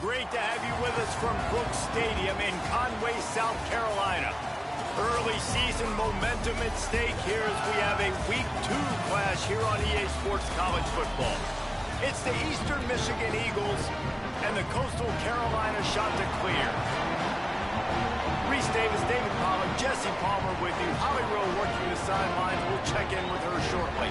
Great to have you with us from Brooks Stadium in Conway, South Carolina. Early season momentum at stake here as we have a Week 2 clash here on EA Sports College Football. It's the Eastern Michigan Eagles and the Coastal Carolina Chanticleer. Reese Davis, David Pollard, Jesse Palmer with you. Holly Rowe working the sidelines. We'll check in with her shortly.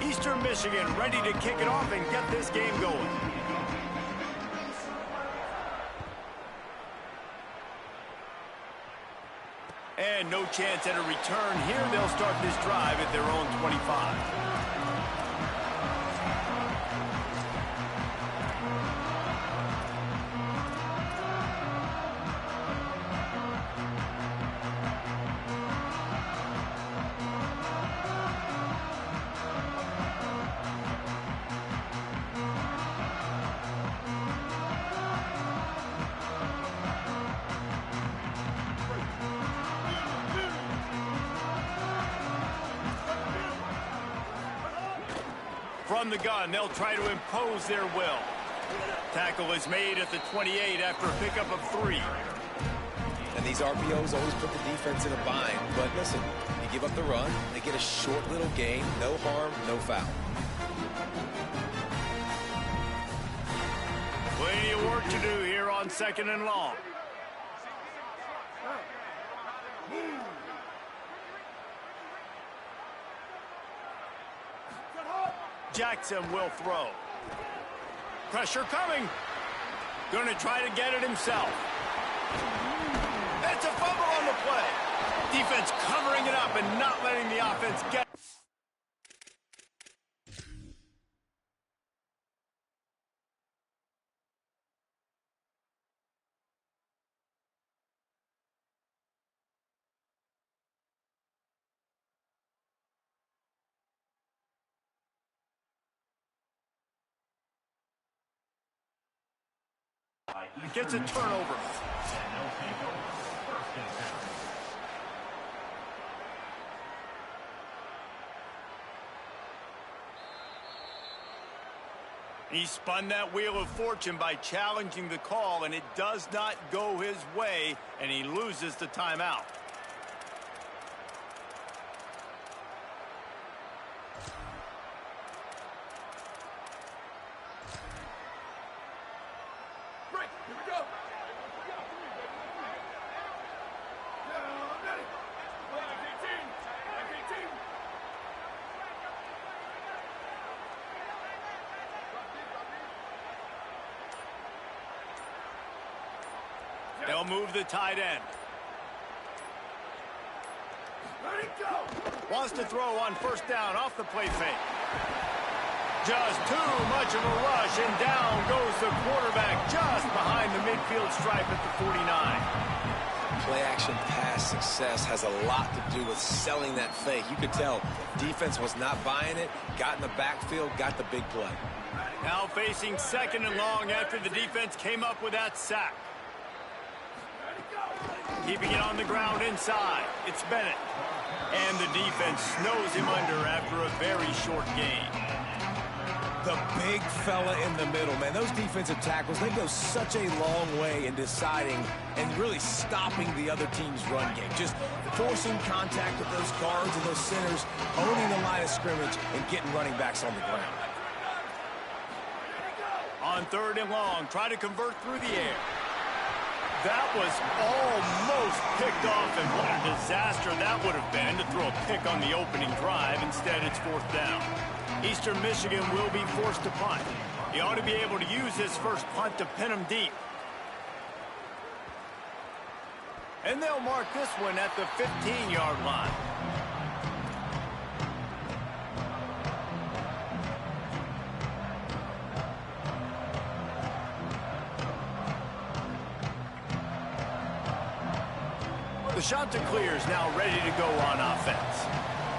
Eastern Michigan ready to kick it off and get this game going. And no chance at a return here. They'll start this drive at their own 25. From the gun, they'll try to impose their will. Tackle is made at the 28 after a pickup of 3. And these RPOs always put the defense in a bind. But listen, you give up the run, they get a short little gain, no harm, no foul. Plenty of work to do here on 2nd and long. Jackson will throw. Pressure coming. Going to try to get it himself. It's a fumble on the play. Defense covering it up and not letting the offense get it. Gets a turnover. He spun that wheel of fortune by challenging the call, and it does not go his way, and he loses the timeout. They'll move the tight end. Let it go. Wants to throw on 1st down off the play fake. Just too much of a rush, and down goes the quarterback just behind the midfield stripe at the 49. Play-action pass success has a lot to do with selling that fake. You could tell defense was not buying it, got in the backfield, got the big play. Now facing 2nd and long after the defense came up with that sack. Keeping it on the ground inside. It's Bennett. And the defense snows him under after a very short gain. The big fella in the middle, man. Those defensive tackles, they go such a long way in deciding and really stopping the other team's run game. Just forcing contact with those guards and those centers, owning the line of scrimmage, and getting running backs on the ground. On 3rd and long, try to convert through the air. That was almost picked off, and what a disaster that would have been to throw a pick on the opening drive. Instead, it's 4th down. Eastern Michigan will be forced to punt. He ought to be able to use his first punt to pin him deep. And they'll mark this one at the 15-yard line. The Chanticleers now ready to go on offense.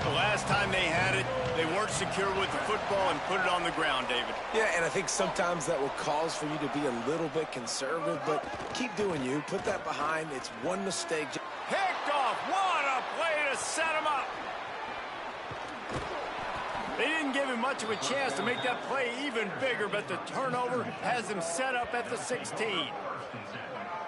The last time they had it, they weren't secure with the football and put it on the ground, David. Yeah, and I think sometimes that will cause for you to be a little bit conservative, but keep doing you. Put that behind. It's one mistake. Picked off. What a play to set him up. They didn't give him much of a chance to make that play even bigger, but the turnover has him set up at the 16.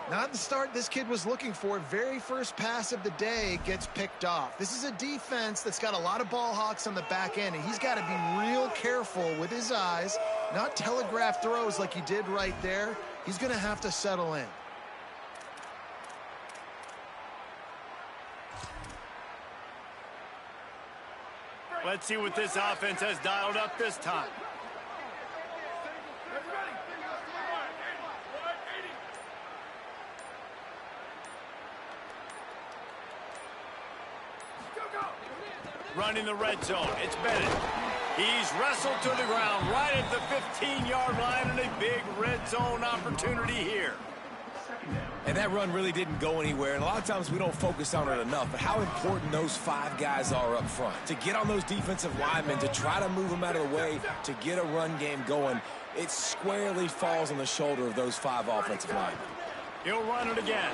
Not the start this kid was looking for. Very first pass of the day gets picked off. This is a defense that's got a lot of ball hawks on the back end, and he's got to be real careful with his eyes, not telegraph throws like he did right there. He's going to have to settle in. Let's see what this offense has dialed up this time. Running the red zone. It's Bennett. He's wrestled to the ground right at the 15-yard line, and a big red zone opportunity here. And that run really didn't go anywhere, and a lot of times we don't focus on it enough, but how important those 5 guys are up front. To get on those defensive linemen, to try to move them out of the way, to get a run game going, it squarely falls on the shoulder of those 5 offensive linemen. He'll run it again.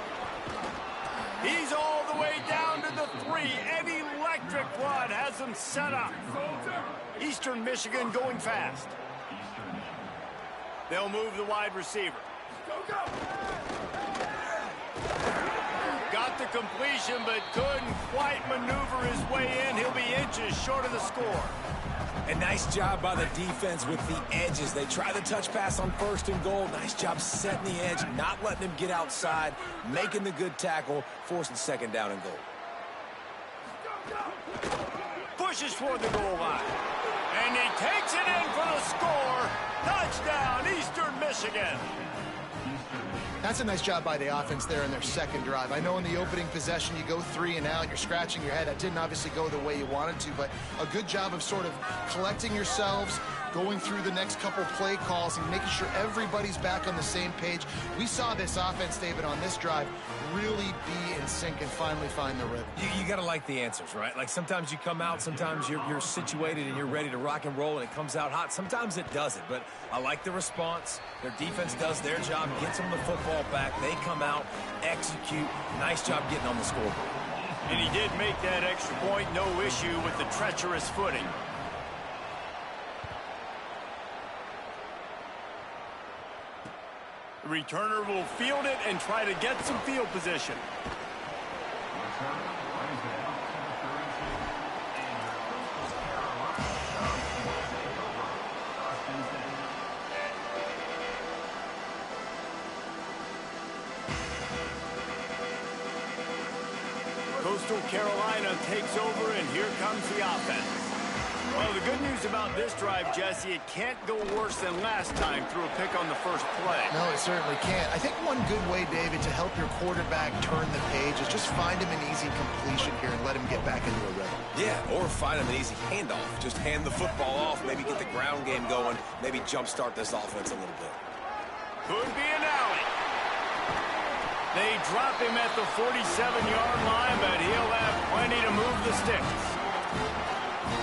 He's all the way down to the 3. An electric run has him set up. Eastern Michigan going fast. They'll move the wide receiver. Got the completion, but couldn't quite maneuver his way in. He'll be inches short of the score. A nice job by the defense with the edges. They try the touch pass on 1st and goal. Nice job setting the edge, not letting him get outside, making the good tackle, forcing 2nd down and goal. Pushes for the goal line. And he takes it in for the score. Touchdown, Eastern Michigan. That's a nice job by the offense there in their 2nd drive. I know in the opening possession you go 3 and out, you're scratching your head. That didn't obviously go the way you wanted to, but a good job of sort of collecting yourselves, going through the next couple play calls and making sure everybody's back on the same page. We saw this offense, David, on this drive really be in sync and finally find the rhythm. You got to like the answers, right? Like sometimes you come out, sometimes you're situated and you're ready to rock and roll and it comes out hot. Sometimes it doesn't, but I like the response. Their defense does their job, gets them the football back. They come out, execute. Nice job getting on the scoreboard. And he did make that extra point, no issue with the treacherous footing. The returner will field it and try to get some field position. Coastal Carolina takes over, and here comes the offense. Well, the good news about this drive, Jesse, it can't go worse than last time through a pick on the first play. No, it certainly can't. I think one good way, David, to help your quarterback turn the page is just find him an easy completion here and let him get back into a rhythm. Yeah, or find him an easy handoff. Just hand the football off, maybe get the ground game going, maybe jumpstart this offense a little bit. Could be an alley. They drop him at the 47-yard line, but he'll have plenty to move the sticks.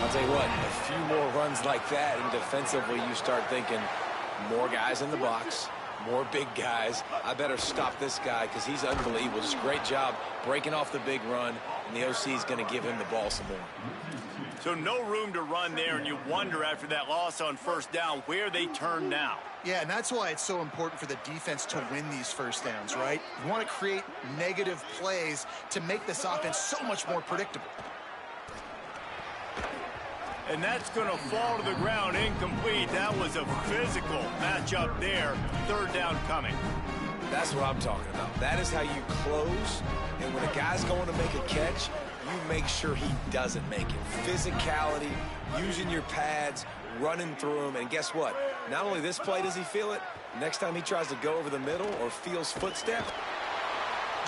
I'll tell you what, a few more runs like that, and defensively you start thinking more guys in the box, more big guys. I better stop this guy because he's unbelievable. Just a great job breaking off the big run, and the OC is going to give him the ball some more. So no room to run there, and you wonder after that loss on first down where they turn now. Yeah, and that's why it's so important for the defense to win these first downs, right? You want to create negative plays to make this offense so much more predictable. And that's going to fall to the ground incomplete. That was a physical matchup there. 3rd down coming. That's what I'm talking about. That is how you close. And when a guy's going to make a catch, you make sure he doesn't make it. Physicality, using your pads, running through them. And guess what? Not only this play does he feel it, next time he tries to go over the middle or feels footsteps,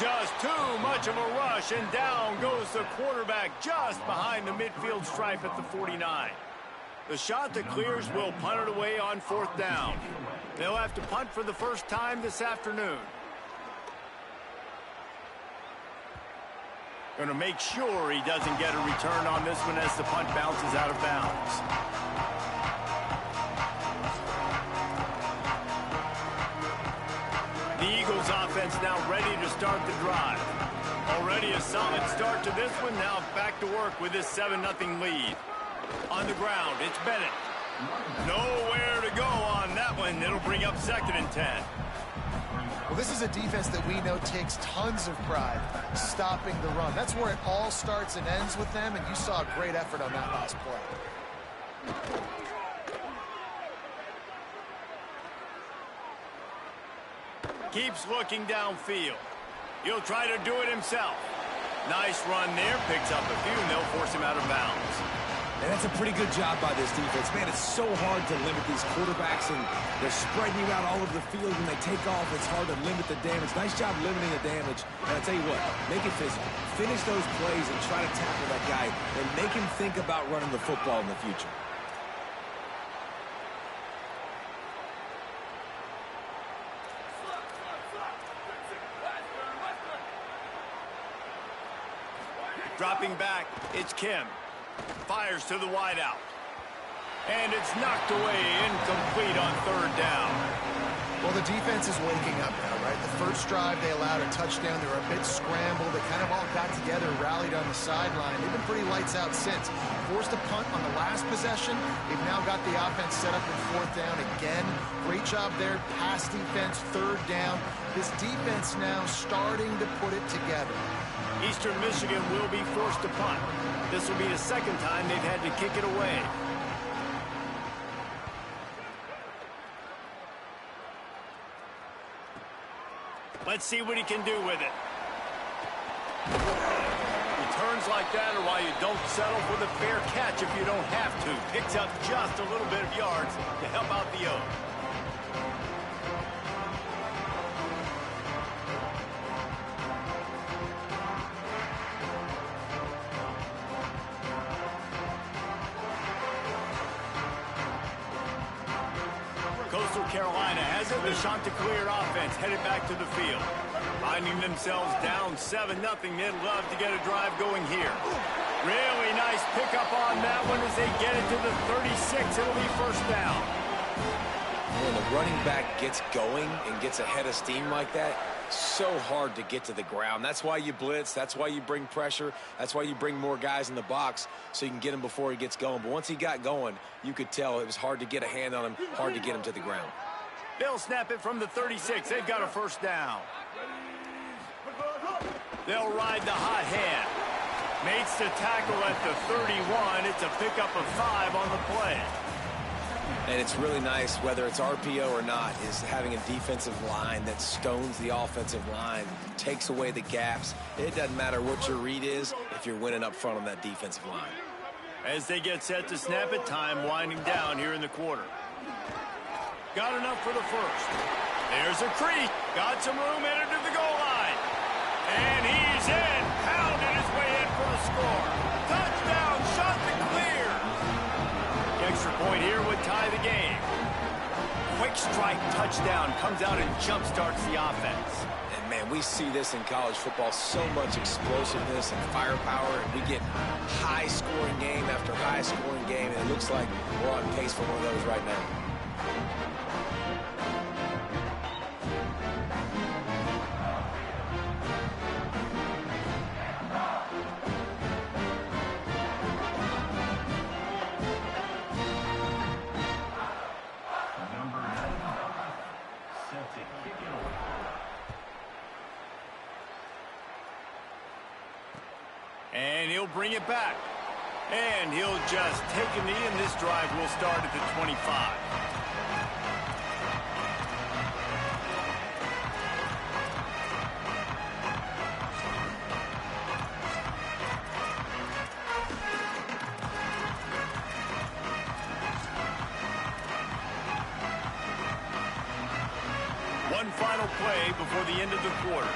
Just too much of a rush, and down goes the quarterback just behind the midfield stripe at the 49. The shot that clears will punt it away on 4th down. They'll have to punt for the first time this afternoon. Going to make sure he doesn't get a return on this one as the punt bounces out of bounds. The Eagles offense now ready to start the drive. Already a solid start to this one. Now back to work with this 7-0 lead. On the ground, it's Bennett. Nowhere to go on that one. It'll bring up 2nd and 10. Well, this is a defense that we know takes tons of pride stopping the run. That's where it all starts and ends with them, and you saw a great effort on that last play. Keeps looking downfield. He'll try to do it himself. Nice run there. Picks up a few, and they'll force him out of bounds. And that's a pretty good job by this defense. Man, it's so hard to limit these quarterbacks, and they're spreading you out all over the field. When they take off, it's hard to limit the damage. Nice job limiting the damage. And I'll tell you what, make it physical. Finish those plays and try to tackle that guy and make him think about running the football in the future. Dropping back, it's Kim. Fires to the wideout. And it's knocked away, incomplete on 3rd down. Well, the defense is waking up now, right? The first drive, they allowed a touchdown. They were a bit scrambled. They kind of all got together, rallied on the sideline. They've been pretty lights out since. Forced a punt on the last possession. They've now got the offense set up in 4th down again. Great job there. Pass defense, 3rd down. This defense now starting to put it together. Eastern Michigan will be forced to punt. This will be the 2nd time they've had to kick it away. Let's see what he can do with it. Returns like that are why you don't settle for the fair catch if you don't have to. Picks up just a little bit of yards to help out the O. Coastal Carolina has it. The Chanticleer offense headed back to the field. Finding themselves down 7-0. They'd love to get a drive going here. Really nice pickup on that one as they get it to the 36. It'll be 1st down. When the running back gets going and gets ahead of steam like that, so hard to get to the ground. That's why you blitz. That's why you bring pressure. That's why you bring more guys in the box so you can get him before he gets going. But once he got going, you could tell it was hard to get a hand on him, hard to get him to the ground. They'll snap it from the 36. They've got a 1st down. They'll ride the hot hand. Makes the tackle at the 31. It's a pickup of 5 on the play. And it's really nice, whether it's RPO or not, is having a defensive line that stones the offensive line, takes away the gaps. It doesn't matter what your read is if you're winning up front on that defensive line. As they get set to snap it, time winding down here in the quarter. Got enough for the 1st. There's a creek. Got some room headed to the goal line. And he's in. Pounded his way in for the score. Touchdown, shot to clear. The extra point here would tie the game. Quick strike touchdown comes out and jumpstarts the offense. And, man, we see this in college football, so much explosiveness and firepower, and we get high-scoring game after high-scoring game, and it looks like we're on pace for one of those right now. And he'll bring it back. And he'll just take a knee, and this drive will start at the 25. One final play before the end of the quarter.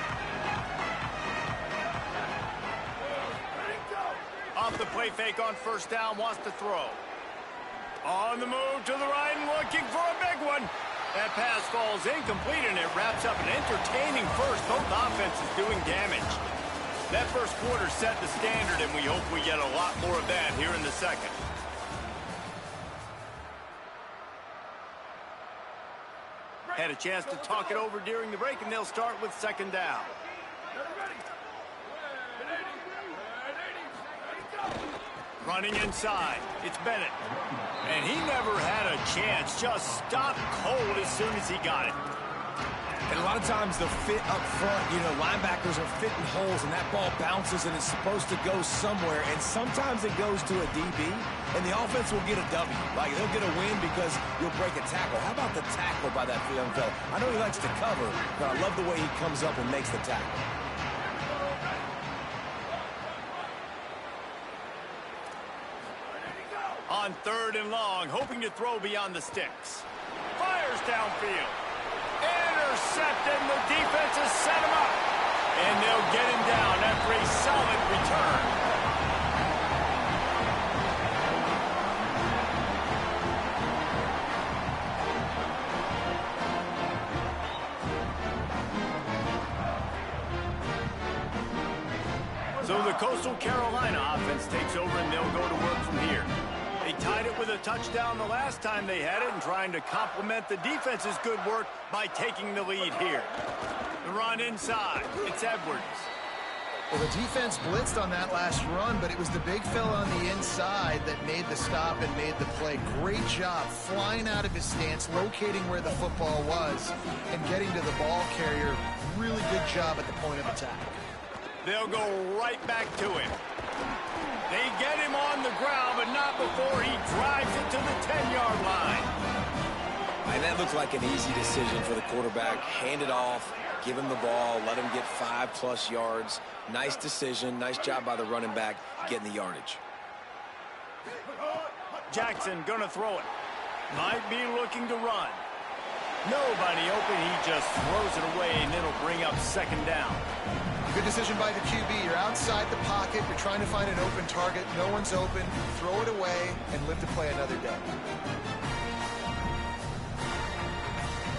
off the play fake on first down, wants to throw. On the move to the right and looking for a big one. That pass falls incomplete, and it wraps up an entertaining first. Both offenses doing damage. That first quarter set the standard, and we hope we get a lot more of that here in the second. Had a chance to talk it over during the break, and they'll start with second down. Running inside, it's Bennett. And he never had a chance, just stopped cold as soon as he got it. And a lot of times the fit up front, you know, linebackers are fitting holes, and that ball bounces, and it's supposed to go somewhere, and sometimes it goes to a DB, and the offense will get a W. Like, they'll get a win because you'll break a tackle. How about the tackle by that young fella? I know he likes to cover, but I love the way he comes up and makes the tackle. On third and long, hoping to throw beyond the sticks. Fires downfield. Intercepted, and the defense has set him up. And they'll get him down after a solid return. So the Coastal Carolina offense takes over, and they'll go to work from here. They tied it with a touchdown the last time they had it, and trying to complement the defense's good work by taking the lead here. The run inside. It's Edwards. Well, the defense blitzed on that last run, but it was the big fella on the inside that made the stop and made the play. Great job flying out of his stance, locating where the football was, and getting to the ball carrier. Really good job at the point of attack. They'll go right back to him. They get him on the ground, but not before he drives it to the 10-yard line. And that looked like an easy decision for the quarterback. Hand it off, give him the ball, let him get 5+ yards. Nice decision. Nice job by the running back getting the yardage. Jackson gonna throw it. Might be looking to run. Nobody open. He just throws it away, and it'll bring up second down. Good decision by the QB. You're outside the pocket. You're trying to find an open target. No one's open. Throw it away and live to play another day.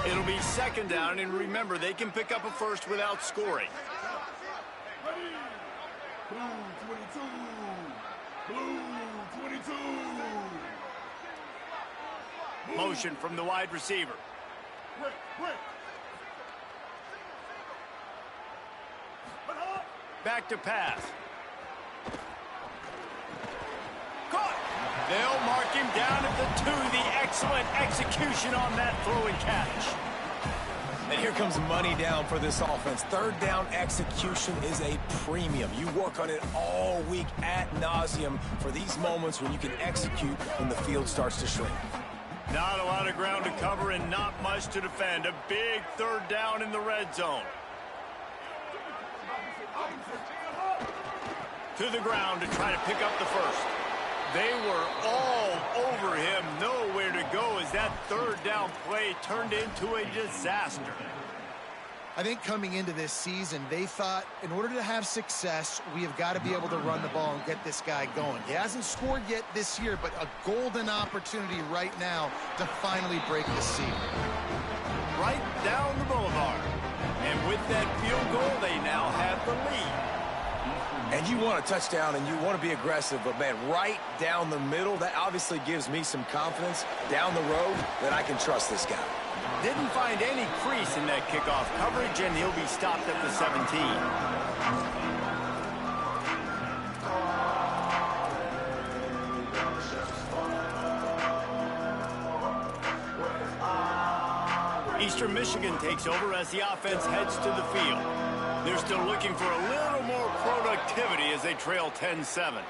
It'll be second down, and remember, they can pick up a first without scoring. Blue 22. Blue 22. Motion from the wide receiver. Back to pass. Caught. They'll mark him down at the 2. The excellent execution on that throw and catch. And here comes money down for this offense. Third down execution is a premium. You work on it all week ad nauseum for these moments when you can execute when the field starts to shrink. Not a lot of ground to cover and not much to defend. A big third down in the red zone. To the ground to try to pick up the first. They were all over him. Nowhere to go as that third down play turned into a disaster. I think coming into this season, they thought in order to have success, we have got to be able to run the ball and get this guy going. He hasn't scored yet this year, but a golden opportunity right now to finally break the seal. Right down the boulevard. And with that field goal, they now have the lead. And you want a touchdown and you want to be aggressive, but man, right down the middle, that obviously gives me some confidence down the road that I can trust this guy. Didn't find any crease in that kickoff coverage, and he'll be stopped at the 17. Eastern Michigan takes over as the offense heads to the field. They're still looking for a little more productivity as they trail 10-7.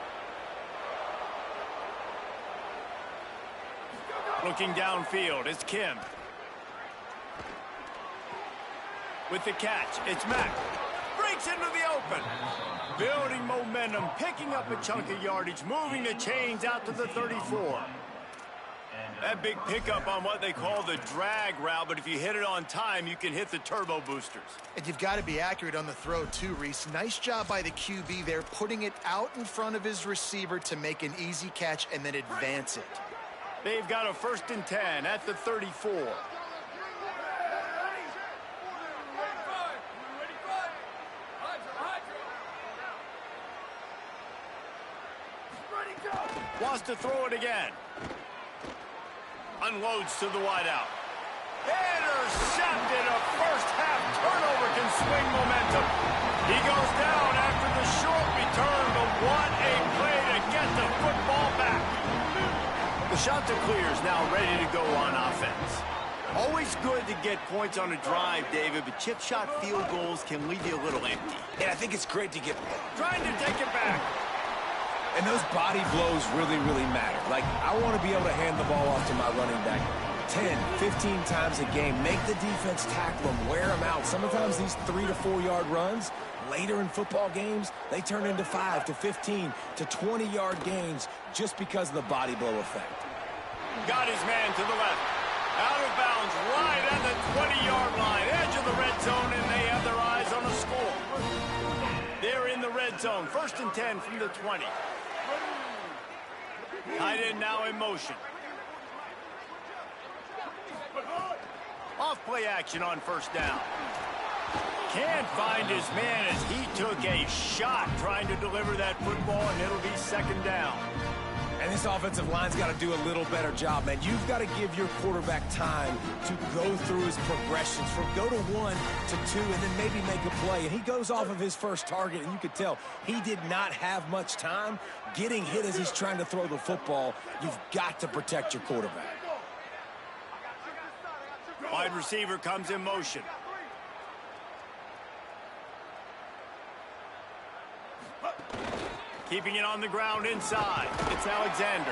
Looking downfield, it's Kim. With the catch, it's Mack. Breaks into the open. Building momentum, picking up a chunk of yardage, moving the chains out to the 34. That big pickup on what they call the drag route, but if you hit it on time, you can hit the turbo boosters. And you've got to be accurate on the throw too, Reese. Nice job by the QB there, putting it out in front of his receiver to make an easy catch and then advance it. They've got a 1st and 10 at the 34. Wants to throw it again. Unloads to the wideout. Intercepted. A first-half turnover can swing momentum. He goes down after the short return, but what a play to get the football back. The shot to clear is now ready to go on offense. Always good to get points on a drive, David, but chip shot field goals can leave you a little empty. And I think it's great to get... Trying to take it back. And those body blows really, really matter. Like, I want to be able to hand the ball off to my running back 10, 15 times a game. Make the defense tackle them, wear them out. Sometimes these 3 to 4 yard runs, later in football games, they turn into 5 to 15 to 20 yard gains just because of the body blow effect. Got his man to the left. Out of bounds, right at the 20-yard line. Edge of the red zone, and they have their eyes on a score. They're in the red zone. 1st and 10 from the 20. Tight end now in motion. Off play action on 1st down. Can't find his man as he took a shot trying to deliver that football, and it'll be 2nd down. And this offensive line's got to do a little better job, man. You've got to give your quarterback time to go through his progressions from go to 1 to 2 and then maybe make a play. And he goes off of his first target, and you could tell he did not have much time getting hit as he's trying to throw the football. You've got to protect your quarterback. Wide receiver comes in motion. Keeping it on the ground inside. It's Alexander.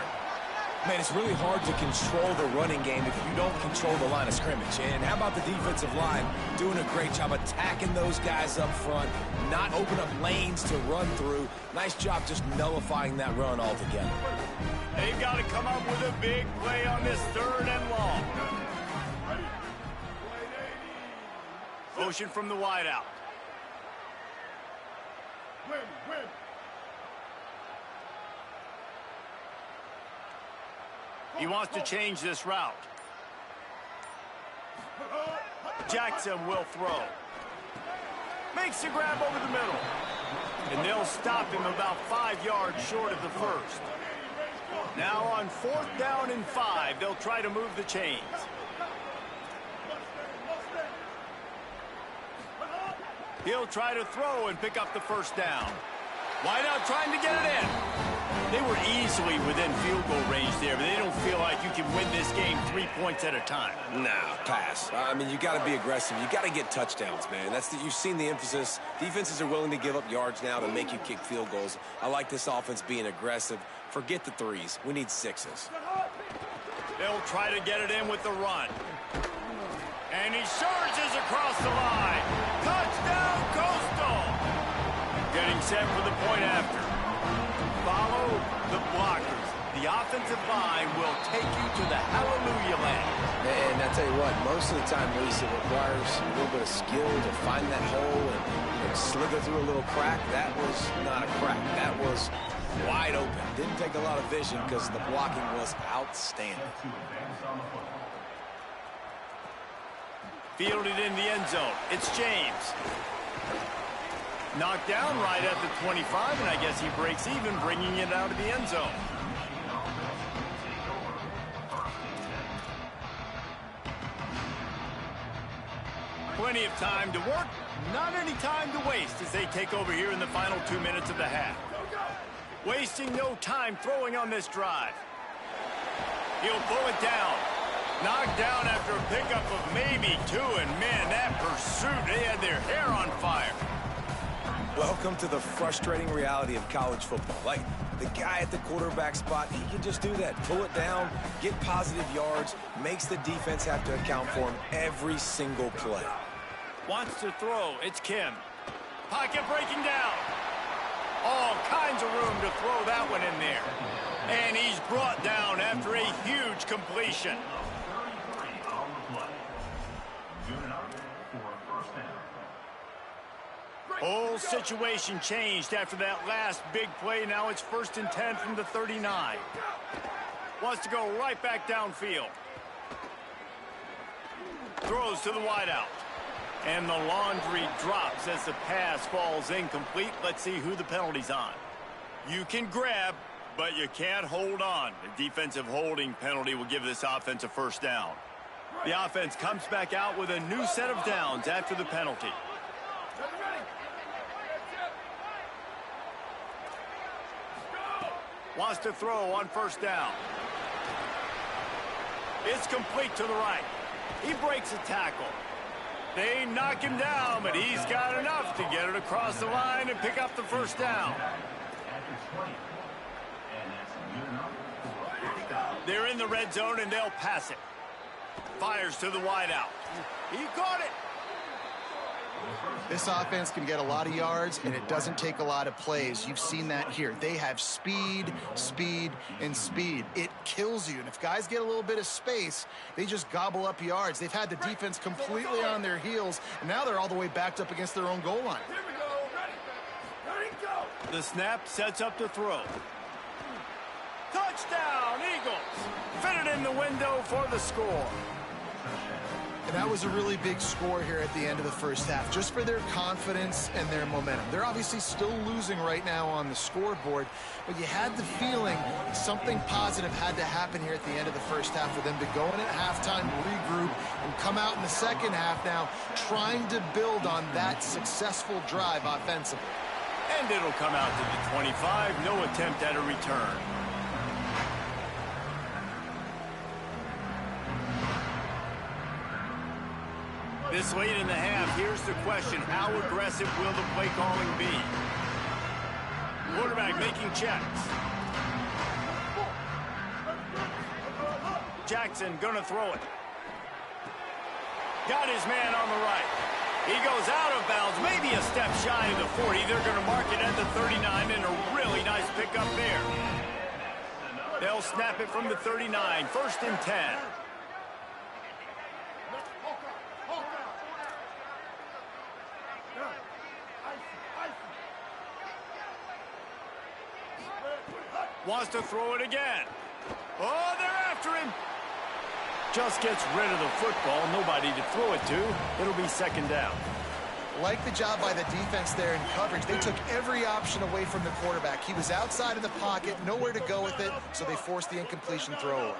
Man, it's really hard to control the running game if you don't control the line of scrimmage. And how about the defensive line doing a great job attacking those guys up front, not open up lanes to run through. Nice job just nullifying that run altogether. They've got to come up with a big play on this 3rd and long. Motion from the wideout. He wants to change this route. Jackson will throw. Makes a grab over the middle. And they'll stop him about 5 yards short of the 1st. Now on 4th down and 5, they'll try to move the chains. He'll try to throw and pick up the 1st down. Wideout trying to get it in. They were easily within field goal range there, but they don't feel like you can win this game 3 points at a time. No, pass. I mean, you got to be aggressive. You got to get touchdowns, man. You've seen the emphasis. Defenses are willing to give up yards now to make you kick field goals. I like this offense being aggressive. Forget the 3s. We need 6s. They'll try to get it in with the run. And he surges across the line. Touchdown, Coastal! Getting set for the point after. Follow the blockers. The offensive line will take you to the hallelujah land. And I tell you what, most of the time, Reese, it requires a little bit of skill to find that hole and slither through a little crack. That was not a crack. That was wide open. Didn't take a lot of vision because the blocking was outstanding. Fielded in the end zone. It's James. Knocked down right at the 25, and I guess he breaks even, bringing it out of the end zone. Plenty of time to work, not any time to waste as they take over here in the final 2 minutes of the half. Wasting no time throwing on this drive. He'll pull it down. Knocked down after a pickup of maybe 2, and man, that pursuit, they had their hair on fire. Welcome to the frustrating reality of college football. Like, the guy at the quarterback spot, he can just do that. Pull it down, get positive yards, makes the defense have to account for him every single play. Wants to throw. It's Kim. Pocket breaking down. All kinds of room to throw that one in there. And he's brought down after a huge completion. Whole situation changed after that last big play. Now it's 1st and 10 from the 39. Wants to go right back downfield. Throws to the wideout. And the laundry drops as the pass falls incomplete. Let's see who the penalty's on. You can grab, but you can't hold on. The defensive holding penalty will give this offense a 1st down. The offense comes back out with a new set of downs after the penalty. Wants to throw on 1st down. It's complete to the right. He breaks a tackle. They knock him down, but he's got enough to get it across the line and pick up the 1st down. They're in the red zone, and they'll pass it. Fires to the wideout. He caught it. This offense can get a lot of yards, and it doesn't take a lot of plays. You've seen that here. They have speed, speed, and speed. It kills you. And if guys get a little bit of space, they just gobble up yards. They've had the defense completely on their heels, and now they're all the way backed up against their own goal line. Here we go. Ready, go. The snap sets up the throw. Touchdown, Eagles. Fit it in the window for the score. And that was a really big score here at the end of the 1st half, just for their confidence and their momentum. They're obviously still losing right now on the scoreboard, but you had the feeling something positive had to happen here at the end of the 1st half for them to go in at halftime, regroup, and come out in the 2nd half now trying to build on that successful drive offensively. And it'll come out to the 25. No attempt at a return. This late in the half, here's the question. How aggressive will the play calling be? Quarterback making checks. Jackson gonna throw it. Got his man on the right. He goes out of bounds, maybe a step shy of the 40. They're gonna mark it at the 39, and a really nice pickup there. They'll snap it from the 39, 1st and 10. Wants to throw it again. Oh, they're after him. Just gets rid of the football. Nobody to throw it to. It'll be 2nd down. Like the job by the defense there in coverage. They took every option away from the quarterback. He was outside of the pocket, nowhere to go with it, so they forced the incompletion throw.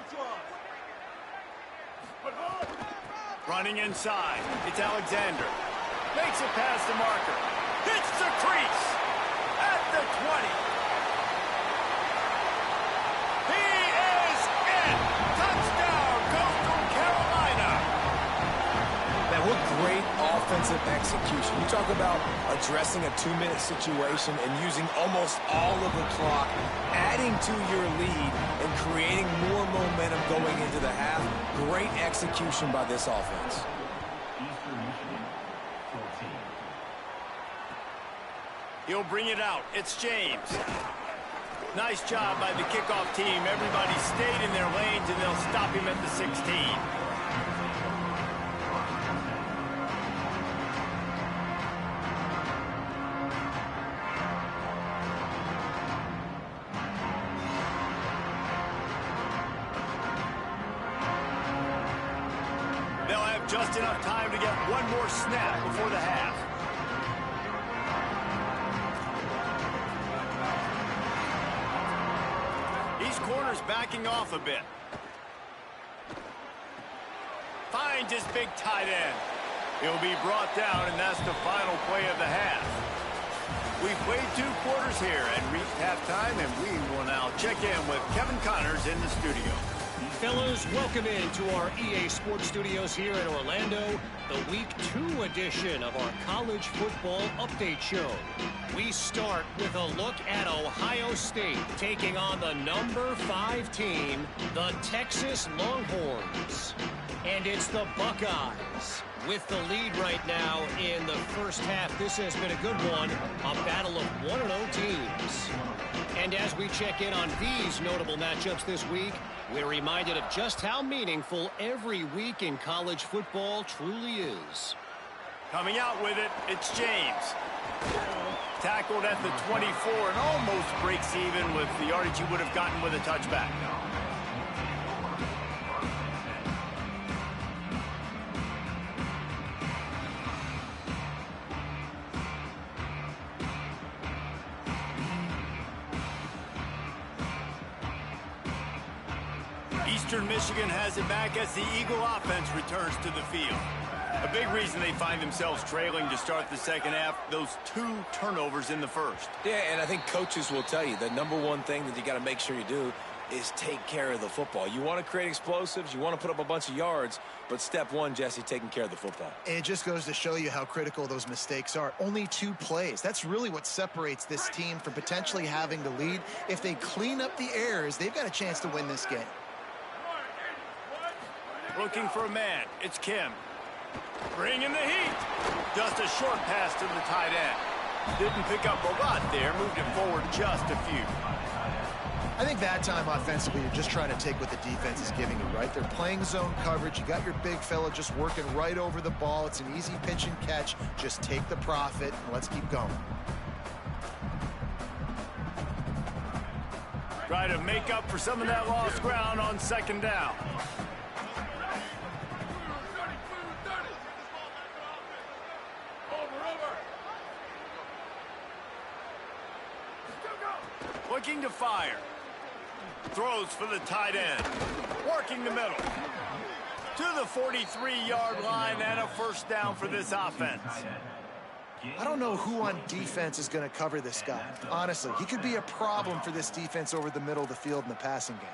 Running inside. It's Alexander. Makes it past the marker. Hits the crease at the 20. What great offensive execution. You talk about addressing a 2-minute situation and using almost all of the clock, adding to your lead and creating more momentum going into the half. Great execution by this offense. He'll bring it out. It's James. Nice job by the kickoff team. Everybody stayed in their lanes, and they'll stop him at the 16. Just enough time to get one more snap before the half. These corners backing off a bit. Finds his big tight end. He'll be brought down, and that's the final play of the half. We've played 2 quarters here and reached halftime, and we will now check in with Kevin Connors in the studio. Fellas, welcome into our EA Sports Studios here in Orlando, the Week 2 edition of our College Football Update Show. We start with a look at Ohio State taking on the number 5 team, the Texas Longhorns. And it's the Buckeyes with the lead right now in the first half. This has been a good one, a battle of 1-0 teams. And as we check in on these notable matchups this week, we're reminded of just how meaningful every week in college football truly is. Coming out with it, it's James. Tackled at the 24 and almost breaks even with the yardage he would have gotten with a touchback. Eastern Michigan has it back as the Eagle offense returns to the field. A big reason they find themselves trailing to start the second half, those 2 turnovers in the first. Yeah, and I think coaches will tell you the number one thing that you got to make sure you do is take care of the football. You want to create explosives, you want to put up a bunch of yards, but step one, Jesse, taking care of the football. It just goes to show you how critical those mistakes are. Only 2 plays. That's really what separates this team from potentially having the lead. If they clean up the errors, they've got a chance to win this game. Looking for a man. It's Kim. Bringing the heat. Just a short pass to the tight end. Didn't pick up a lot there. Moved it forward just a few. I think that time offensively, you're just trying to take what the defense is giving you, right? They're playing zone coverage. You got your big fella just working right over the ball. It's an easy pitch and catch. Just take the profit, and let's keep going. Try to make up for some of that lost ground on second down. Looking to fire. Throws for the tight end. Working the middle. To the 43-yard line and a first down for this offense. I don't know who on defense is going to cover this guy. Honestly, he could be a problem for this defense over the middle of the field in the passing game.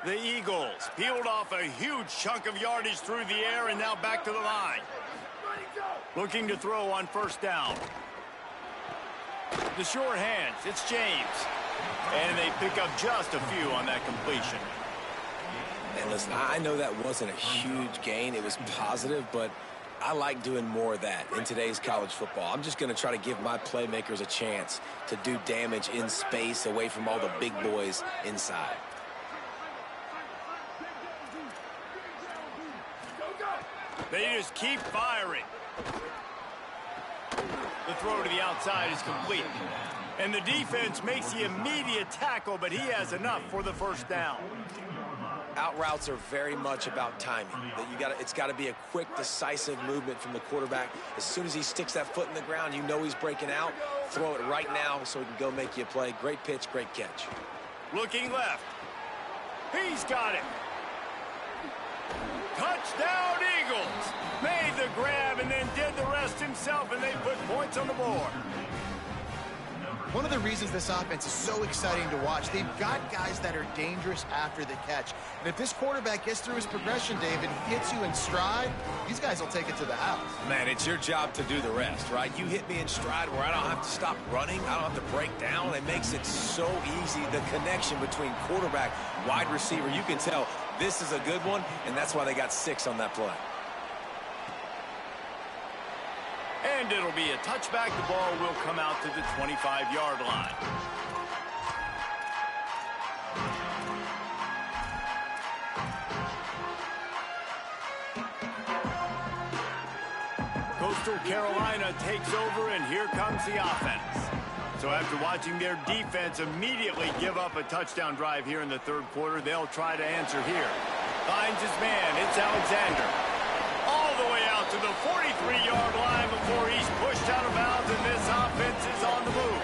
The Eagles peeled off a huge chunk of yardage through the air and now back to the line. Looking to throw on first down. The short hands, it's James. And they pick up just a few on that completion. And listen, I know that wasn't a huge gain. It was positive, but I like doing more of that in today's college football. I'm just going to try to give my playmakers a chance to do damage in space away from all the big boys inside. They just keep firing. The throw to the outside is complete. And the defense makes the immediate tackle, but he has enough for the first down. Out routes are very much about timing. It's got to be a quick, decisive movement from the quarterback. As soon as he sticks that foot in the ground, you know he's breaking out. Throw it right now so he can go make you a play. Great pitch, great catch. Looking left. He's got it. Touchdown, Eagles. Made the grab and then did the rest himself, and they put points on the board. One of the reasons this offense is so exciting to watch, they've got guys that are dangerous after the catch. And if this quarterback gets through his progression, David, hits you in stride, these guys will take it to the house. Man, it's your job to do the rest, right? You hit me in stride where I don't have to stop running. I don't have to break down. It makes it so easy. The connection between quarterback, wide receiver, you can tell this is a good one, and that's why they got 6 on that play. And it'll be a touchback. The ball will come out to the 25-yard line. Coastal Carolina takes over, and here comes the offense. So after watching their defense immediately give up a touchdown drive here in the third quarter, they'll try to answer here. Finds his man. It's Alexander. All the way out to the 43-yard line before he's pushed out of bounds, and this offense is on the move.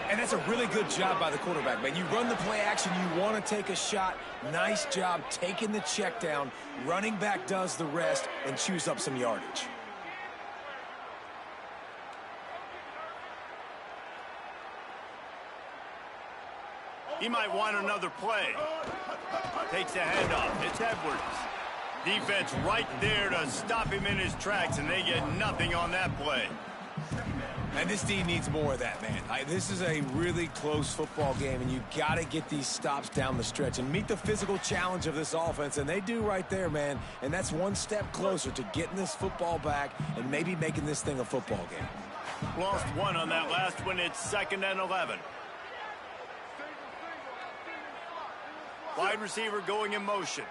And that's a really good job by the quarterback, man. You run the play action, you want to take a shot. Nice job taking the check down. Running back does the rest and chews up some yardage. He might want another play. Takes the handoff. It's Edwards. Defense right there to stop him in his tracks, and they get nothing on that play. And this D needs more of that, man. This is a really close football game, and you got to get these stops down the stretch and meet the physical challenge of this offense, and they do right there, man. And that's one step closer to getting this football back and maybe making this thing a football game. Lost one on that last one. It's 2nd and 11. Wide receiver going in motion.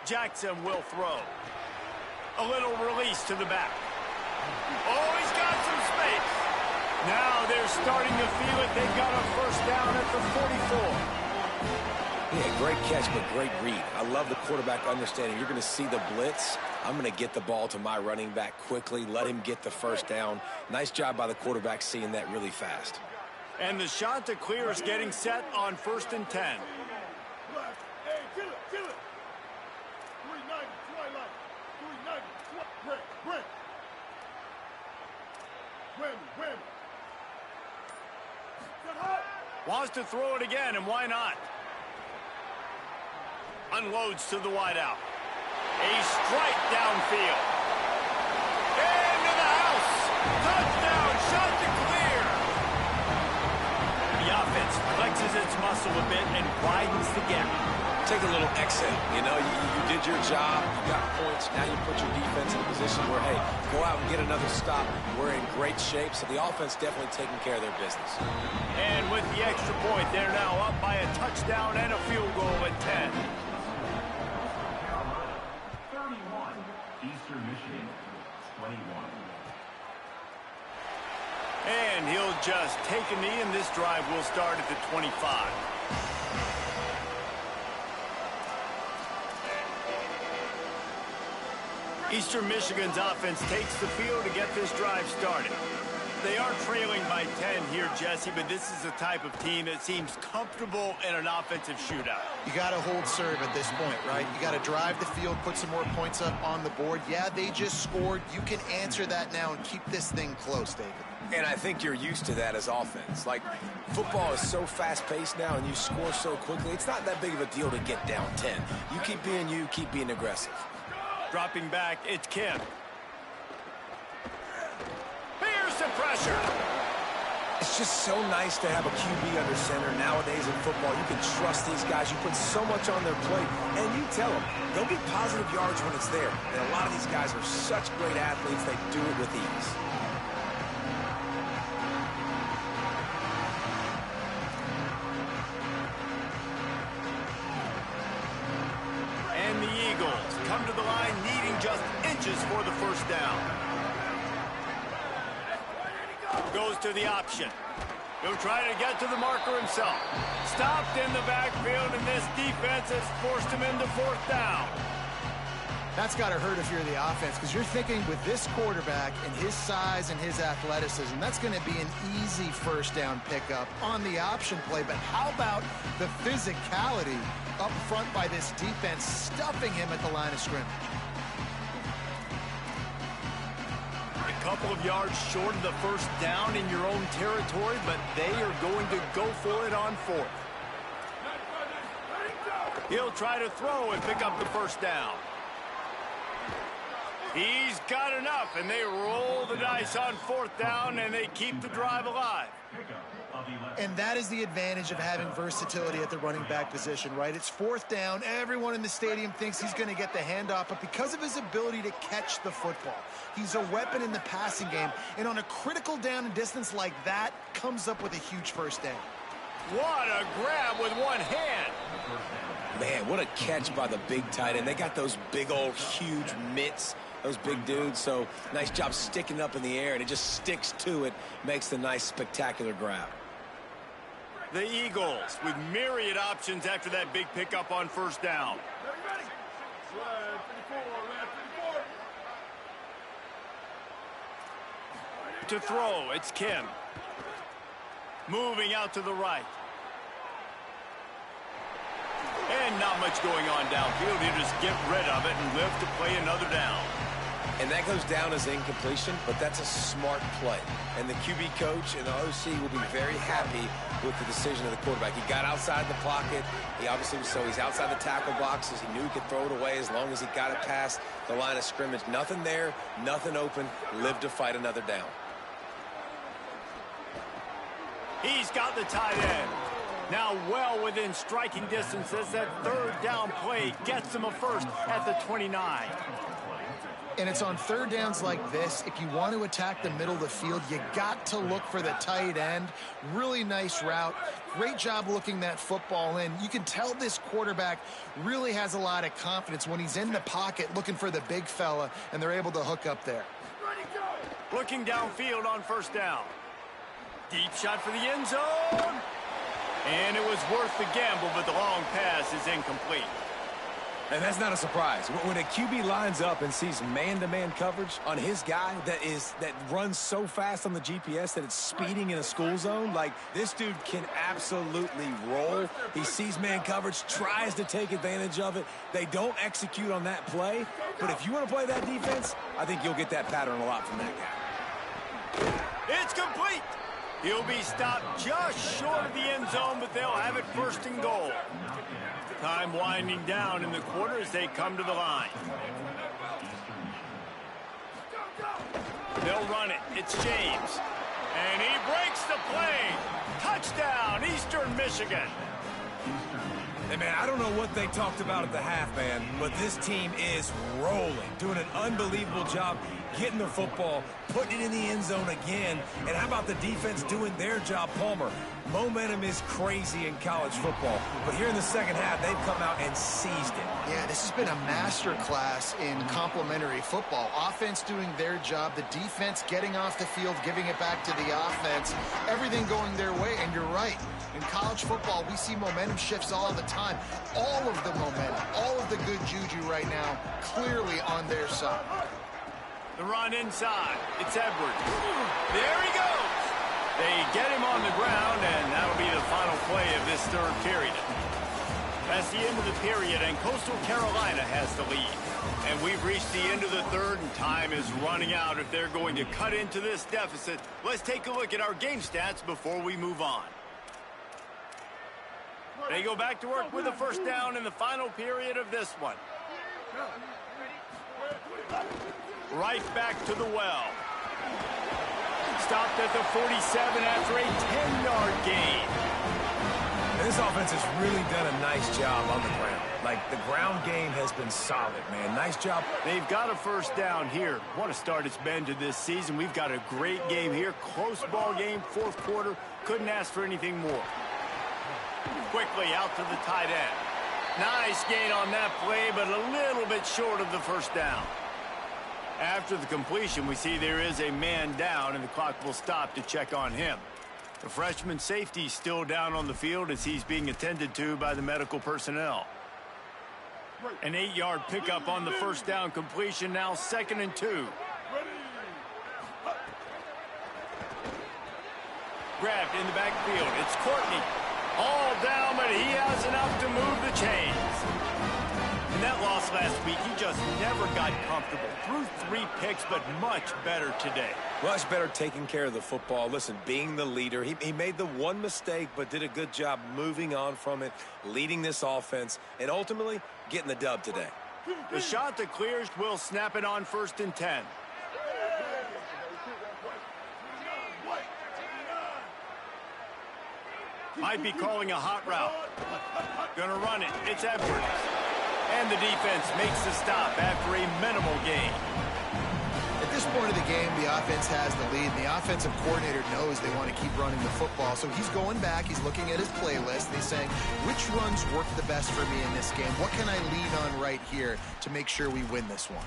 Jackson will throw. A little release to the back. Oh, he's got some space. Now they're starting to feel it. They've got a first down at the 44. Yeah, great catch, but great read. I love the quarterback understanding. You're going to see the blitz. I'm going to get the ball to my running back quickly, let him get the first down. Nice job by the quarterback seeing that really fast. And the shot to clear is getting set on 1st and 10. Hey, kill it, kill it. 390, Twilight. 390, Brent. Win. Wants to throw it again, and why not? Unloads to the wideout. A strike downfield. Into the house. Touchdown, shot to clear. The offense flexes its muscle a bit and widens the gap. Take a little exhale. You know, you did your job. You got points. Now you put your defense in a position where, hey, go out and get another stop. We're in great shape, so the offense definitely taking care of their business. And with the extra point, they're now up by a touchdown and a field goal at 10. 31, Eastern Michigan, 21. And he'll just take a knee, and this drive will start at the 25. Eastern Michigan's offense takes the field to get this drive started. They are trailing by 10 here, Jesse, but this is the type of team that seems comfortable in an offensive shootout. You got to hold serve at this point, right? You got to drive the field, put some more points up on the board. Yeah, they just scored. You can answer that now and keep this thing close, David. And I think you're used to that as offense. Like, football is so fast-paced now, and you score so quickly, it's not that big of a deal to get down 10. You keep being aggressive. Dropping back, it's Kim. Here's the pressure. It's just so nice to have a QB under center nowadays in football. You can trust these guys. You put so much on their plate, and you tell them, they'll get positive yards when it's there. And a lot of these guys are such great athletes, they do it with ease. And the Eagles come to the line needing just inches for the first down. Goes to the option. He'll try to get to the marker himself. Stopped in the backfield, and this defense has forced him into 4th down. That's got to hurt if you're the offense, because you're thinking with this quarterback and his size and his athleticism, that's going to be an easy first down pickup on the option play. But how about the physicality up front by this defense, stuffing him at the line of scrimmage? A couple of yards short of the first down in your own territory, but they are going to go for it on 4th. He'll try to throw and pick up the first down. He's got enough, and they roll the dice on 4th down, and they keep the drive alive. And that is the advantage of having versatility at the running back position, right? It's 4th down. Everyone in the stadium thinks he's going to get the handoff, but because of his ability to catch the football, he's a weapon in the passing game. And on a critical down and distance like that, comes up with a huge first down. What a grab with one hand. Man, what a catch by the big tight end. They got those big old huge mitts, those big dudes. So nice job sticking up in the air, and it just sticks to it, makes the nice spectacular grab. The Eagles with myriad options after that big pickup on first down. To throw, it's Kim. Moving out to the right. And not much going on downfield. He'll just get rid of it and live to play another down. And that goes down as incompletion, but that's a smart play. And the QB coach and the OC will be very happy with the decision of the quarterback. He got outside the pocket. He obviously, so he's outside the tackle boxes. He knew he could throw it away as long as he got it past the line of scrimmage. Nothing there, nothing open. Live to fight another down. He's got the tight end. Now well within striking distance as that third down play gets him a first at the 29. And it's on third downs like this. If you want to attack the middle of the field, you got to look for the tight end. Really nice route. Great job looking that football in. You can tell this quarterback really has a lot of confidence when he's in the pocket looking for the big fella, and they're able to hook up there. Looking downfield on first down. Deep shot for the end zone. And it was worth the gamble, but the long pass is incomplete. And that's not a surprise. When a QB lines up and sees man-to-man coverage on his guy that runs so fast on the GPS that it's speeding in a school zone, like this dude can absolutely roll. He sees man coverage, tries to take advantage of it. They don't execute on that play. But if you want to play that defense, I think you'll get that pattern a lot from that guy. It's complete. He'll be stopped just short of the end zone, but they'll have it first and goal. Time winding down in the quarter as they come to the line. They'll run it. It's James. And he breaks the play. Touchdown, Eastern Michigan. Hey, man, I don't know what they talked about at the half, man, but this team is rolling, doing an unbelievable job getting the football, putting it in the end zone again. And how about the defense doing their job, Palmer? Momentum is crazy in college football, but here in the second half, they've come out and seized it. Yeah, this has been a master class in complementary football. Offense doing their job, the defense getting off the field, giving it back to the offense, everything going their way. And you're right, in college football, we see momentum shifts all the time. All of the momentum, all of the good juju right now, clearly on their side. The run inside. It's Edwards. There he goes. They get him on the ground, and that'll be the final play of this third period. That's the end of the period, and Coastal Carolina has the lead. And we've reached the end of the third, and time is running out if they're going to cut into this deficit. Let's take a look at our game stats before we move on. They go back to work with a first down in the final period of this one. Right back to the well. Stopped at the 47 after a 10-yard gain. And this offense has really done a nice job on the ground. Like, the ground game has been solid, man. Nice job. They've got a first down here. What a start it's been to this season. We've got a great game here. Close ball game, fourth quarter. Couldn't ask for anything more. Quickly out to the tight end. Nice gain on that play, but a little bit short of the first down. After the completion, we see there is a man down, and the clock will stop to check on him. The freshman safety still down on the field as he's being attended to by the medical personnel. An 8-yard pickup on the first down completion, now 2nd and 2. Grabbed in the backfield. It's Courtney. All down, but he has enough to move the chains. In that loss last week, he just never got comfortable. Threw 3 picks, but much better today. Much better taking care of the football. Listen, being the leader, he made the one mistake, but did a good job moving on from it, leading this offense, and ultimately getting the dub today. The shot that clears will snap it on 1st and 10. Might be calling a hot route. Gonna run it. It's Edwards. And the defense makes the stop after a minimal gain. At this point of the game, the offense has the lead. The offensive coordinator knows they want to keep running the football. So he's going back, he's looking at his playlist, and he's saying, which runs work the best for me in this game? What can I lean on right here to make sure we win this one?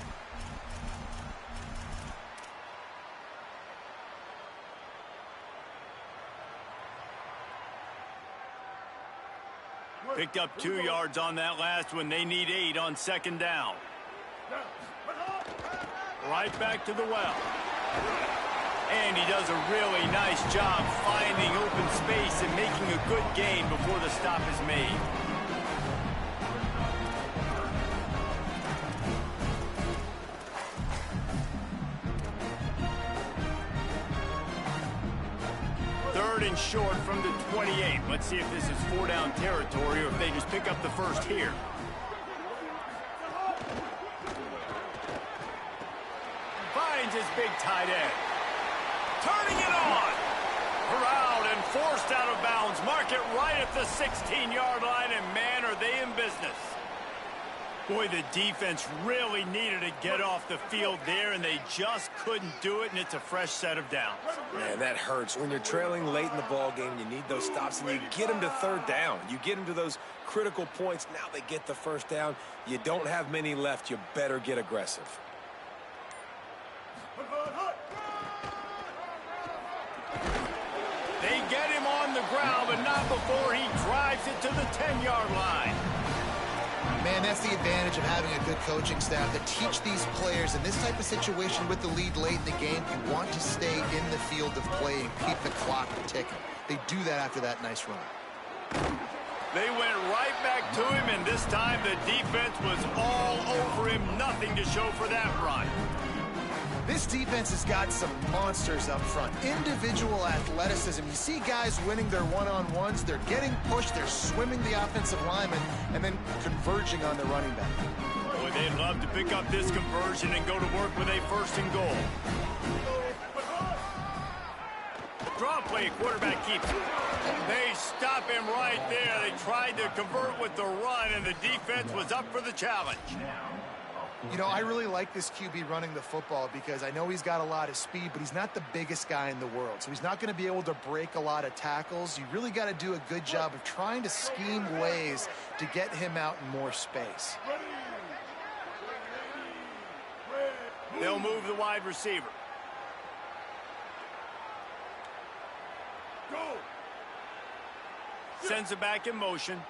Picked up 2 yards on that last one. They need 8 on 2nd down. Right back to the well. And he does a really nice job finding open space and making a good gain before the stop is made. 3rd and short from the 28. Let's see if this is 4-down territory or if they just pick up the first here. Finds his big tight end. Turning it on. Corralled and forced out of bounds. Mark it right at the 16-yard line, and man, are they in business. Boy, the defense really needed to get off the field there, and they just couldn't do it, and it's a fresh set of downs. Man, that hurts. When you're trailing late in the ball game, you need those stops, and you get them to 3rd down. You get them to those critical points. Now they get the 1st down. You don't have many left. You better get aggressive. They get him on the ground, but not before he drives it to the 10-yard line. Man, that's the advantage of having a good coaching staff that teach these players in this type of situation with the lead late in the game. You want to stay in the field of play and keep the clock ticking. They do that after that nice run. They went right back to him, and this time the defense was all over him. Nothing to show for that run. This defense has got some monsters up front. Individual athleticism. You see guys winning their one-on-ones. They're getting pushed. They're swimming the offensive lineman and then converging on the running back. Boy, they'd love to pick up this conversion and go to work with a 1st and goal. Draw play, quarterback keeps it. They stop him right there. They tried to convert with the run, and the defense was up for the challenge. You know, I really like this QB running the football because I know he's got a lot of speed, but he's not the biggest guy in the world. So he's not going to be able to break a lot of tackles. You really got to do a good job of trying to scheme ways to get him out in more space. They'll move the wide receiver. Go. Sends it back in motion.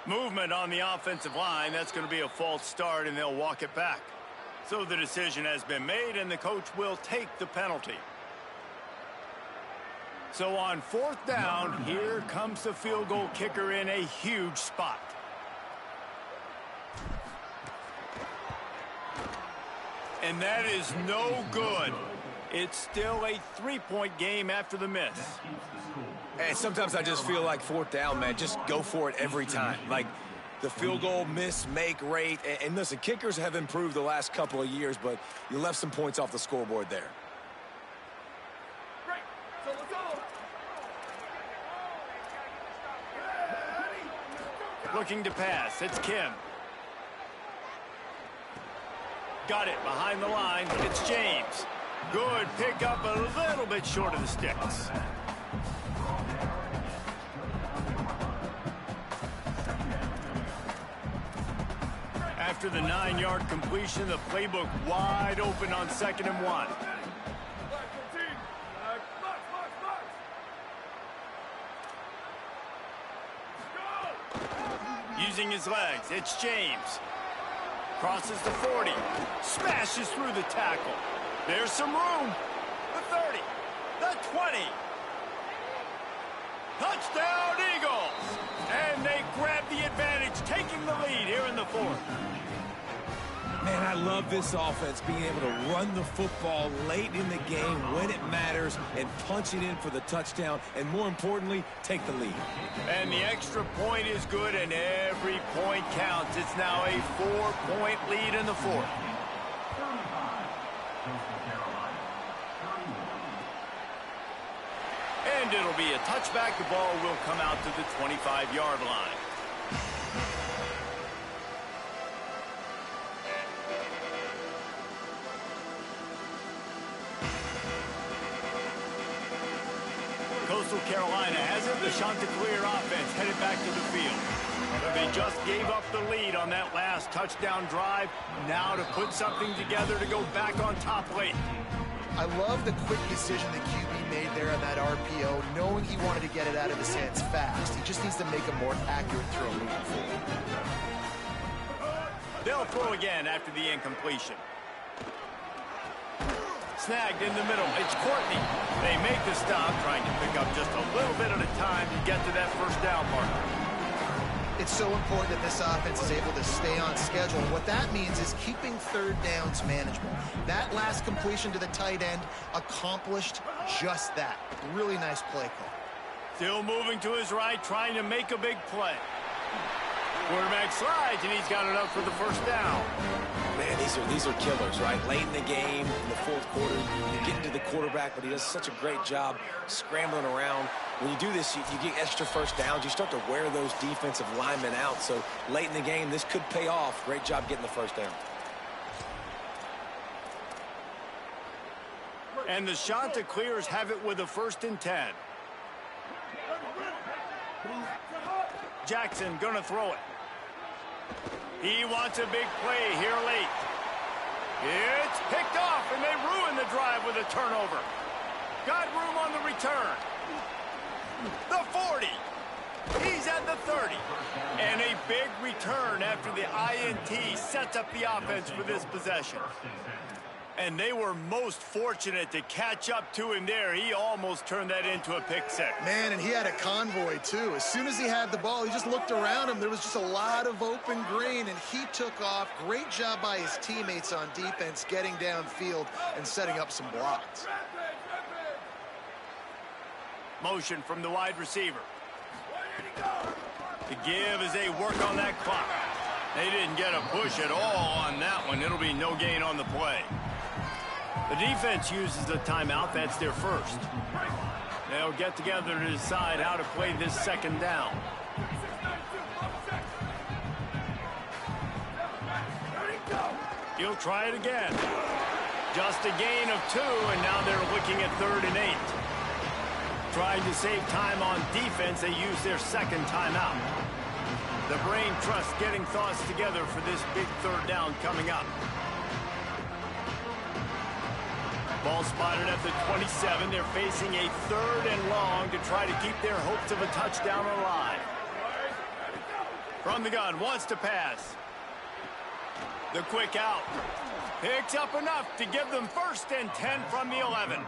Movement on the offensive line. That's going to be a false start, and they'll walk it back. So the decision has been made, and the coach will take the penalty. So on 4th down, here comes the field goal kicker in a huge spot. And that is no good. It's still a 3-point game after the miss. And sometimes I just feel like 4th down, man, just go for it every time. Like the field goal miss-make rate. And listen, kickers have improved the last couple of years, but you left some points off the scoreboard there. Looking to pass. It's Kim. Got it behind the line. It's James. Good pickup, a little bit short of the sticks. After the 9-yard completion, the playbook wide open on 2nd and 1. Using his legs, it's James. Crosses the 40. Smashes through the tackle. There's some room. The 30. The 20. Touchdown, Eagles! And they grab the advantage, taking the lead here in the 4th. Man, I love this offense, being able to run the football late in the game when it matters and punch it in for the touchdown, and more importantly, take the lead. And the extra point is good, and every point counts. It's now a 4-point lead in the 4th. And it'll be a touchback. The ball will come out to the 25-yard line. Coastal Carolina has it. The Chanticleer offense headed back to the field. They just gave up the lead on that last touchdown drive. Now to put something together to go back on top late. I love the quick decision the QB made there on that RPO, knowing he wanted to get it out of his hands fast. He just needs to make a more accurate throw moving forward. They'll throw again after the incompletion. Snagged in the middle. It's Courtney. They make the stop, trying to pick up just a little bit at a time to get to that 1st down marker. It's so important that this offense is able to stay on schedule. And what that means is keeping third downs manageable. That last completion to the tight end accomplished just that. Really nice play call. Still moving to his right, trying to make a big play. Quarterback slides, and he's got enough for the first down. Man, these are killers, right? Late in the game, in the fourth quarter, you get into the quarterback, but he does such a great job scrambling around. When you do this, you get extra first downs. You start to wear those defensive linemen out. So late in the game, this could pay off. Great job getting the first down. And the Shanta Clears have it with a 1st and 10. Jackson gonna throw it. He wants a big play here late. It's picked off, and they ruin the drive with a turnover. Got room on the return. The 40. He's at the 30. And a big return after the INT sets up the offense for this possession. And they were most fortunate to catch up to him there. He almost turned that into a pick six. Man, and he had a convoy, too. As soon as he had the ball, he just looked around him. There was just a lot of open green, and he took off. Great job by his teammates on defense, getting downfield and setting up some blocks. Motion from the wide receiver. The give as they work on that clock. They didn't get a push at all on that one. It'll be no gain on the play. The defense uses the timeout. That's their first. They'll get together to decide how to play this second down. He'll try it again. Just a gain of 2, and now they're looking at 3rd and 8. Trying to save time on defense, they use their second timeout. The brain trust getting thoughts together for this big 3rd down coming up. Ball spotted at the 27. They're facing a 3rd and long to try to keep their hopes of a touchdown alive. From the gun, wants to pass. The quick out. Picks up enough to give them 1st and 10 from the 11.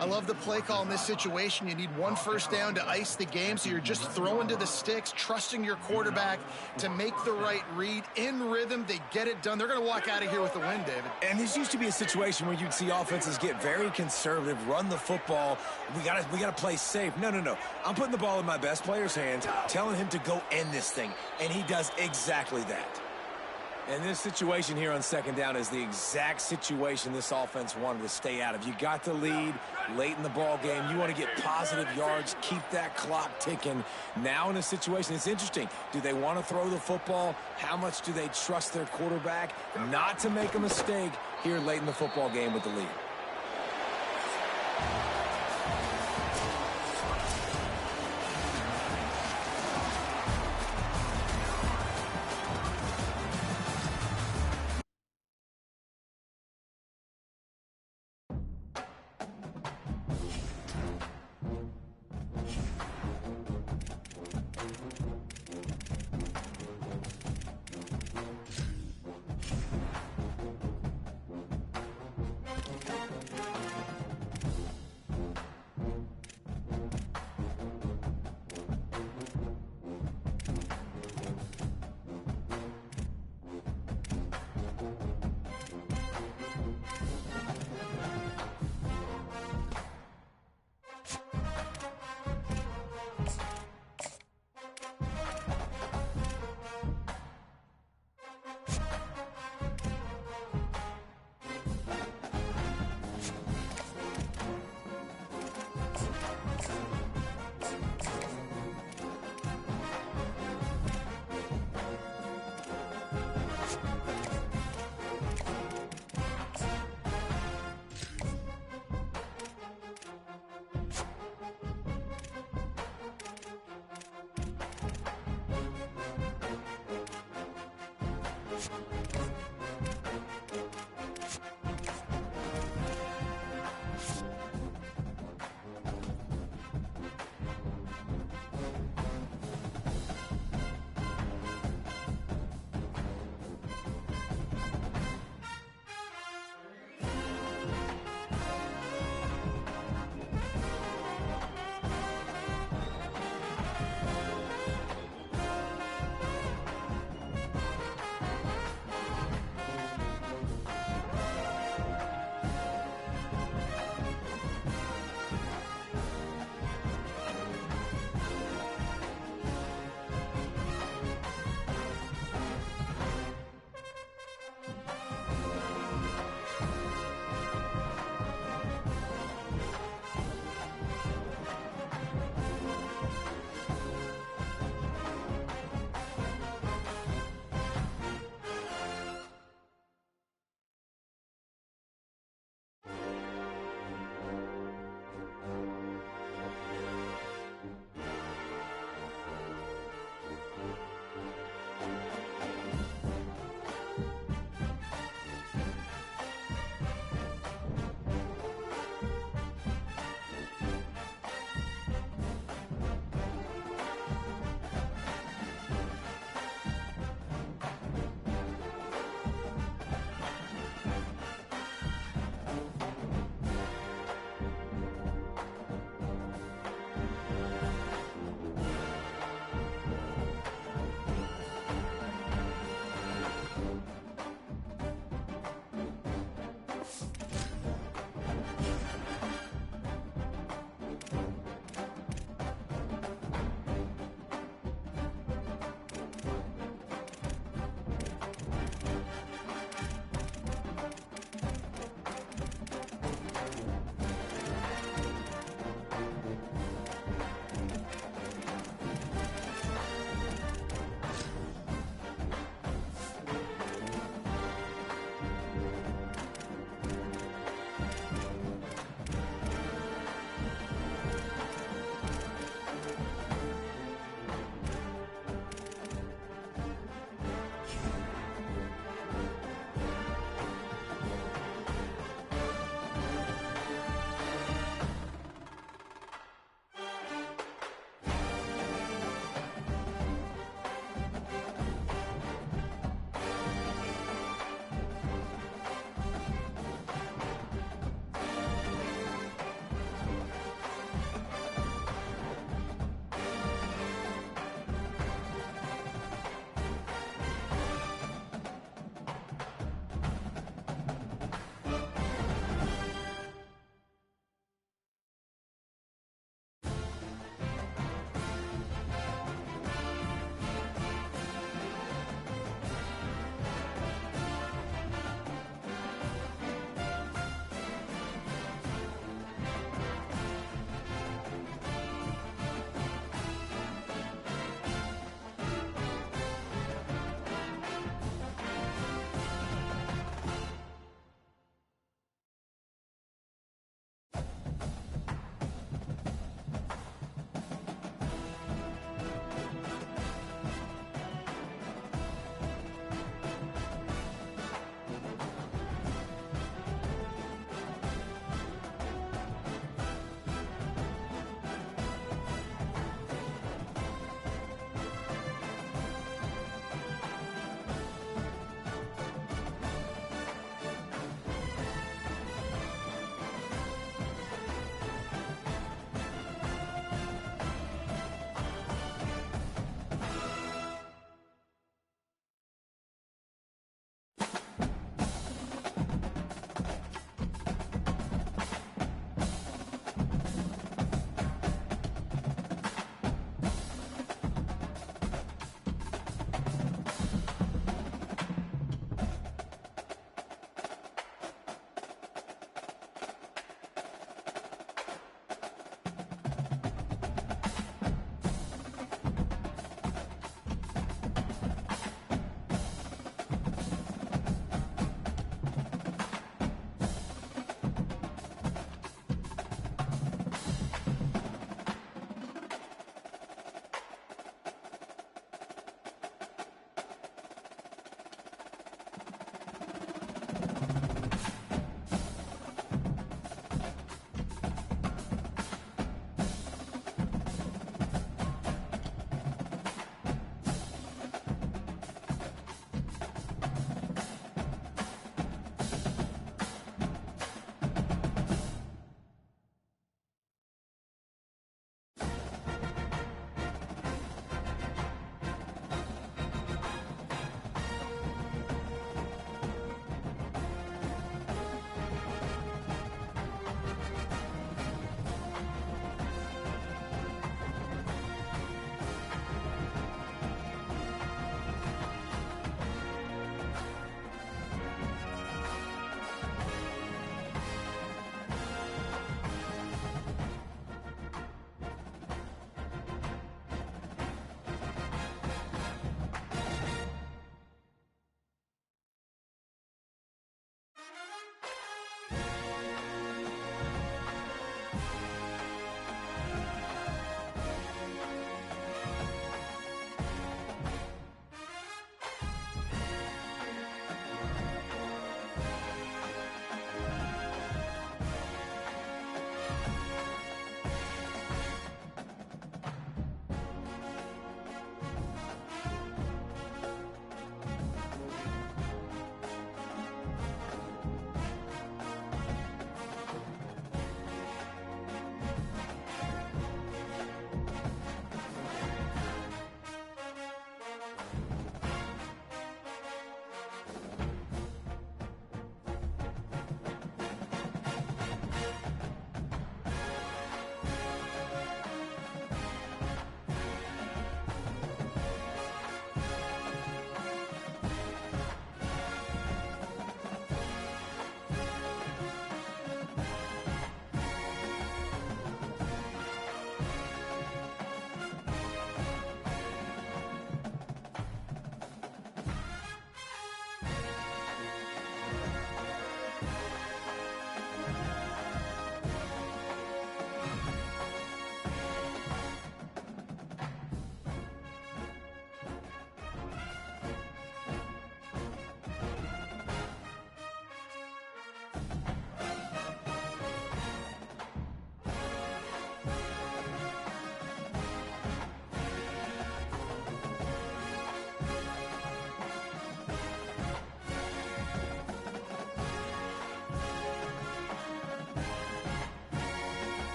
I love the play call in this situation. You need 1 first down to ice the game, so you're just throwing to the sticks, trusting your quarterback to make the right read. In rhythm, they get it done. They're going to walk out of here with the win, David. And this used to be a situation where you'd see offenses get very conservative, run the football. We gotta play safe. No. I'm putting the ball in my best player's hands, telling him to go end this thing, and he does exactly that. And this situation here on second down is the exact situation this offense wanted to stay out of. You got the lead late in the ball game. You want to get positive yards, keep that clock ticking. Now in a situation, it's interesting. Do they want to throw the football? How much do they trust their quarterback not to make a mistake here late in the football game with the lead?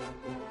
Michigan.